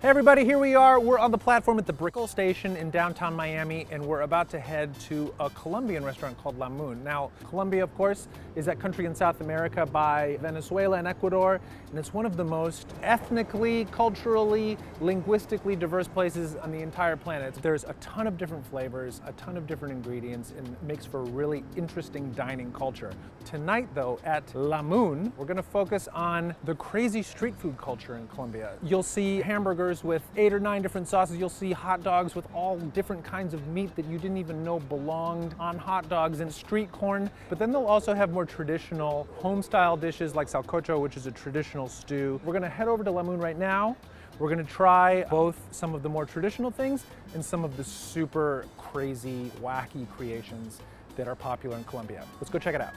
Hey everybody, here we are. We're on the platform at the Brickell Station in downtown Miami, and we're about to head to a Colombian restaurant called La Moon. Now, Colombia, of course, is that country in South America by Venezuela and Ecuador, and it's one of the most ethnically, culturally, linguistically diverse places on the entire planet. There's a ton of different flavors, a ton of different ingredients, and it makes for a really interesting dining culture. Tonight, though, at La Moon, we're gonna focus on the crazy street food culture in Colombia. You'll see hamburgers with 8 or 9 different sauces. You'll see hot dogs with all different kinds of meat that you didn't even know belonged on hot dogs, and street corn. But then they'll also have more traditional home-style dishes like sancocho, which is a traditional stew. We're gonna head over to La Moon right now. We're gonna try both some of the more traditional things and some of the super crazy, wacky creations that are popular in Colombia. Let's go check it out.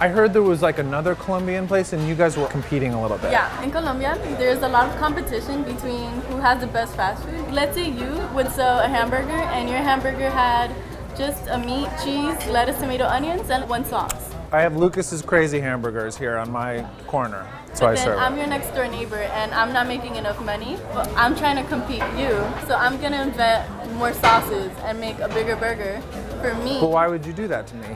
I heard there was like another Colombian place and you guys were competing a little bit. Yeah, in Colombia, there's a lot of competition between who has the best fast food. Let's say you would sell a hamburger and your hamburger had just a meat, cheese, lettuce, tomato, onions, and one sauce. I have Lucas's Crazy Hamburgers here on my corner, so I serve. I'm your next door neighbor and I'm not making enough money, but I'm trying to compete you. So I'm gonna invent more sauces and make a bigger burger for me. But why would you do that to me?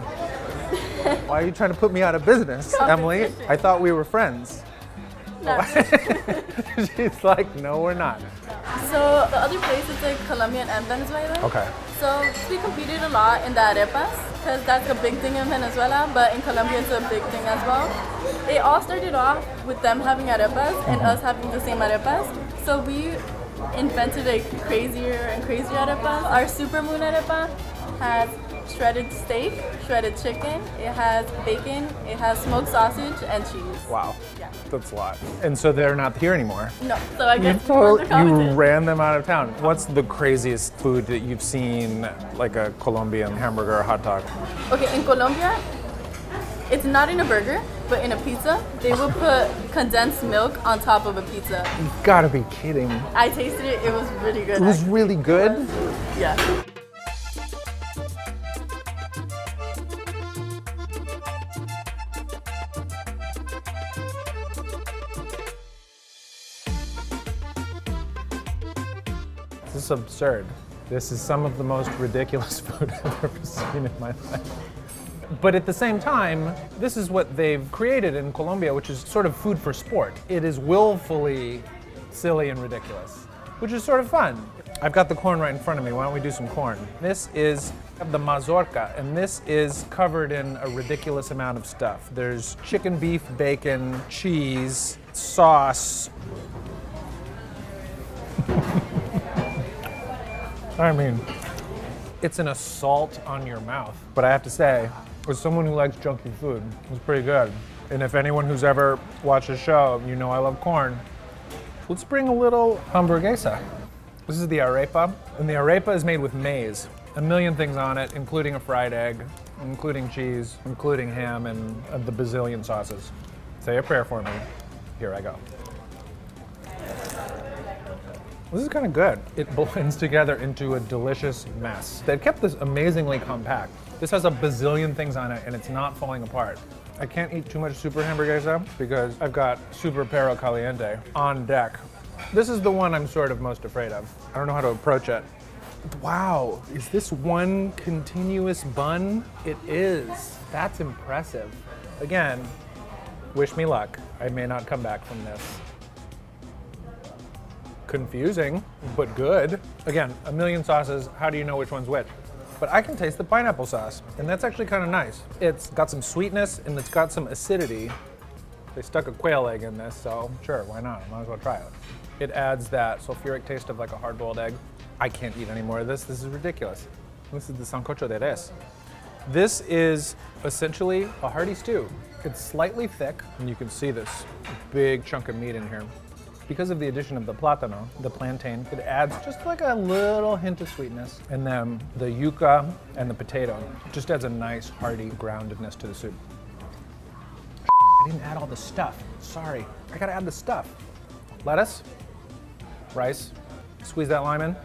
Why are you trying to put me out of business, Emily? I thought we were friends. No. She's like, no, we're not. So the other place is like Colombian and Venezuela. Okay. So we competed a lot in the arepas because that's a big thing in Venezuela, but in Colombia it's a big thing as well. It all started off with them having arepas and us having the same arepas. So we invented a crazier and crazier arepas. Our Supermoon arepa has shredded steak, shredded chicken, it has bacon, it has smoked sausage and cheese. Wow. Yeah. That's a lot. And so they're not here anymore. No, so I guess you ran them out of town. What's the craziest food that you've seen, like a Colombian hamburger or hot dog? Okay, in Colombia, it's not in a burger, but in a pizza, they will put condensed milk on top of a pizza. You've gotta be kidding. I tasted it, it was really good. It was really good? Yeah. This is absurd. This is some of the most ridiculous food I've ever seen in my life. But at the same time, this is what they've created in Colombia, which is sort of food for sport. It is willfully silly and ridiculous, which is sort of fun. I've got the corn right in front of me. Why don't we do some corn? This is the mazorca, and this is covered in a ridiculous amount of stuff. There's chicken, beef, bacon, cheese, sauce. I mean, it's an assault on your mouth. But I have to say, as someone who likes junky food, it's pretty good. And if anyone who's ever watched a show, you know I love corn. Let's bring a little hamburguesa. This is the arepa, and the arepa is made with maize. A million things on it, including a fried egg, including cheese, including ham, and the bazillion sauces. Say a prayer for me. Here I go. This is kind of good. It blends together into a delicious mess. They've kept this amazingly compact. This has a bazillion things on it and it's not falling apart. I can't eat too much super hamburguesa because I've got super perro caliente on deck. This is the one I'm sort of most afraid of. I don't know how to approach it. Wow, is this one continuous bun? It is. That's impressive. Again, wish me luck. I may not come back from this. Confusing, but good. Again, a million sauces, how do you know which one's which? But I can taste the pineapple sauce, and that's actually kind of nice. It's got some sweetness and it's got some acidity. They stuck a quail egg in this, so sure, why not? I might as well try it. It adds that sulfuric taste of like a hard-boiled egg. I can't eat any more of this. This is ridiculous. This is the sancocho de res. This is essentially a hearty stew. It's slightly thick, and you can see this big chunk of meat in here. Because of the addition of the plátano, the plantain, it adds just like a little hint of sweetness. And then the yuca and the potato just adds a nice hearty groundedness to the soup. I didn't add all the stuff. Sorry, I gotta add the stuff. Lettuce, rice, squeeze that lime in.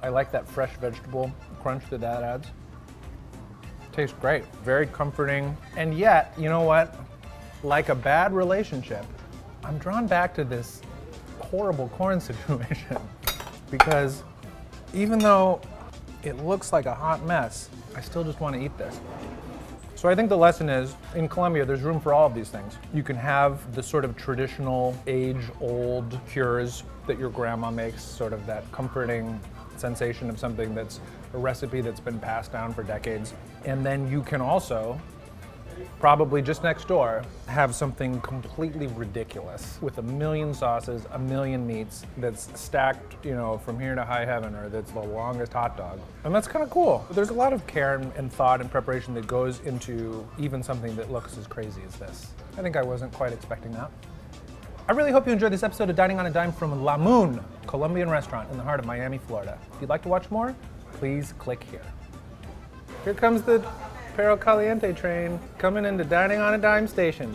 I like that fresh vegetable crunch that adds. tastes great, very comforting. And yet, you know what? Like a bad relationship, I'm drawn back to this horrible corn situation because even though it looks like a hot mess, I still just want to eat this. So I think the lesson is, in Colombia, there's room for all of these things. You can have the sort of traditional, age-old cures that your grandma makes, sort of that comforting sensation of something that's a recipe that's been passed down for decades. And then you can also, probably just next door, have something completely ridiculous with a million sauces, a million meats that's stacked, you know, from here to high heaven, or that's the longest hot dog. And that's kind of cool. There's a lot of care and thought and preparation that goes into even something that looks as crazy as this. I think I wasn't quite expecting that. I really hope you enjoyed this episode of Dining on a Dime from La Moon, Colombian restaurant in the heart of Miami, Florida. If you'd like to watch more, please click here. Here comes the Perro Caliente train coming into Dining on a Dime station.